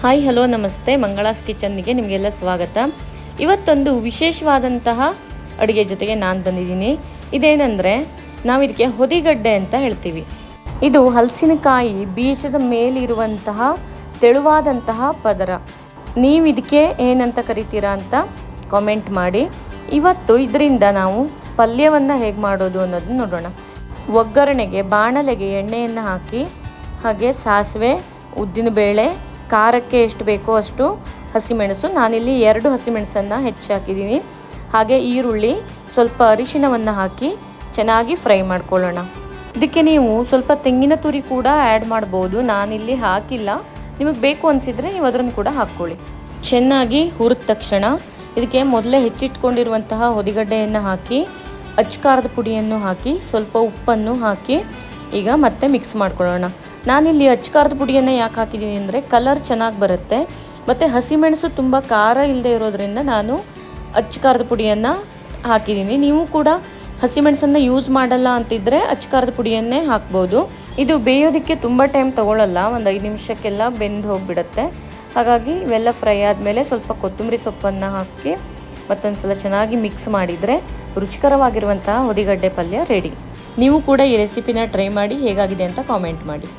Hi hello ನಮಸ್ತೆ, ಮಂಗಳಾಸ್ ಕಿಚನ್ನಿಗೆ ನಿಮಗೆಲ್ಲ ಸ್ವಾಗತ. ಇವತ್ತೊಂದು ವಿಶೇಷವಾದಂತಹ ಅಡುಗೆ ಜೊತೆಗೆ ನಾನು ಬಂದಿದ್ದೀನಿ. ಇದೇನೆಂದರೆ ನಾವು ಇದಕ್ಕೆ ಹೊದಿಗಡ್ಡೆ ಅಂತ ಹೇಳ್ತೀವಿ. ಇದು ಹಲಸಿನಕಾಯಿ ಬೀಜದ ಮೇಲಿರುವಂತಹ ತೆಳುವಾದಂತಹ ಪದರ. ನೀವು ಇದಕ್ಕೆ ಏನಂತ ಕರಿತೀರಾ ಅಂತ ಕಾಮೆಂಟ್ ಮಾಡಿ. ಇವತ್ತು ಇದರಿಂದ ನಾವು ಪಲ್ಯವನ್ನು ಹೇಗೆ ಮಾಡೋದು ಅನ್ನೋದನ್ನ ನೋಡೋಣ. ಒಗ್ಗರಣೆಗೆ ಬಾಣಲೆಗೆ ಎಣ್ಣೆಯನ್ನು ಹಾಕಿ, ಹಾಗೆ ಸಾಸಿವೆ, ಉದ್ದಿನಬೇಳೆ, ಖಾರಕ್ಕೆ ಎಷ್ಟು ಬೇಕೋ ಅಷ್ಟು ಹಸಿಮೆಣಸು, ನಾನಿಲ್ಲಿ 2 ಹಸಿಮೆಣಸನ್ನು ಹೆಚ್ಚು ಹಾಕಿದ್ದೀನಿ. ಹಾಗೆ ಈರುಳ್ಳಿ, ಸ್ವಲ್ಪ ಅರಿಶಿಣವನ್ನು ಹಾಕಿ ಚೆನ್ನಾಗಿ ಫ್ರೈ ಮಾಡ್ಕೊಳ್ಳೋಣ. ಇದಕ್ಕೆ ನೀವು ಸ್ವಲ್ಪ ತೆಂಗಿನ ತುರಿ ಕೂಡ ಆ್ಯಡ್ ಮಾಡ್ಬೋದು. ನಾನಿಲ್ಲಿ ಹಾಕಿಲ್ಲ, ನಿಮಗೆ ಬೇಕು ಅನಿಸಿದರೆ ನೀವು ಅದನ್ನು ಕೂಡ ಹಾಕ್ಕೊಳ್ಳಿ. ಚೆನ್ನಾಗಿ ಹುರಿದ ತಕ್ಷಣ ಇದಕ್ಕೆ ಮೊದಲೇ ಹೆಚ್ಚಿಟ್ಕೊಂಡಿರುವಂತಹ ಹೊದಿಗಡ್ಡೆಯನ್ನು ಹಾಕಿ, ಅಚ್ಕಾರದ ಪುಡಿಯನ್ನು ಹಾಕಿ, ಸ್ವಲ್ಪ ಉಪ್ಪನ್ನು ಹಾಕಿ ಈಗ ಮತ್ತೆ ಮಿಕ್ಸ್ ಮಾಡ್ಕೊಳ್ಳೋಣ. ನಾನಿಲ್ಲಿ ಅಚ್ಕಾರದ ಪುಡಿಯನ್ನು ಯಾಕೆ ಹಾಕಿದ್ದೀನಿ ಅಂದರೆ ಕಲರ್ ಚೆನ್ನಾಗಿ ಬರುತ್ತೆ, ಮತ್ತು ಹಸಿಮೆಣಸು ತುಂಬ ಖಾರ ಇಲ್ಲದೆ ಇರೋದ್ರಿಂದ ನಾನು ಅಚ್ಕಾರದ ಪುಡಿಯನ್ನು ಹಾಕಿದ್ದೀನಿ. ನೀವು ಕೂಡ ಹಸಿಮೆಣಸನ್ನು ಯೂಸ್ ಮಾಡಲ್ಲ ಅಂತಿದ್ದರೆ ಅಚ್ಕಾರದ ಪುಡಿಯನ್ನೇ ಹಾಕ್ಬೋದು. ಇದು ಬೇಯೋದಕ್ಕೆ ತುಂಬ ಟೈಮ್ ತೊಗೊಳ್ಳಲ್ಲ, ಒಂದು 5 ನಿಮಿಷಕ್ಕೆಲ್ಲ ಬೆಂದು ಹೋಗಿಬಿಡುತ್ತೆ. ಹಾಗಾಗಿ ಇವೆಲ್ಲ ಫ್ರೈ ಆದಮೇಲೆ ಸ್ವಲ್ಪ ಕೊತ್ತಂಬರಿ ಸೊಪ್ಪನ್ನು ಹಾಕಿ ಮತ್ತೊಂದು ಸಲ ಚೆನ್ನಾಗಿ ಮಿಕ್ಸ್ ಮಾಡಿದರೆ ರುಚಿಕರವಾಗಿರುವಂತಹ ಹೊದಿಗಡ್ಡೆ ಪಲ್ಯ ರೆಡಿ. ನೀವು ಕೂಡ ಈ ರೆಸಿಪಿನ ಟ್ರೈ ಮಾಡಿ ಹೇಗಾಗಿದೆ ಅಂತ ಕಾಮೆಂಟ್ ಮಾಡಿ.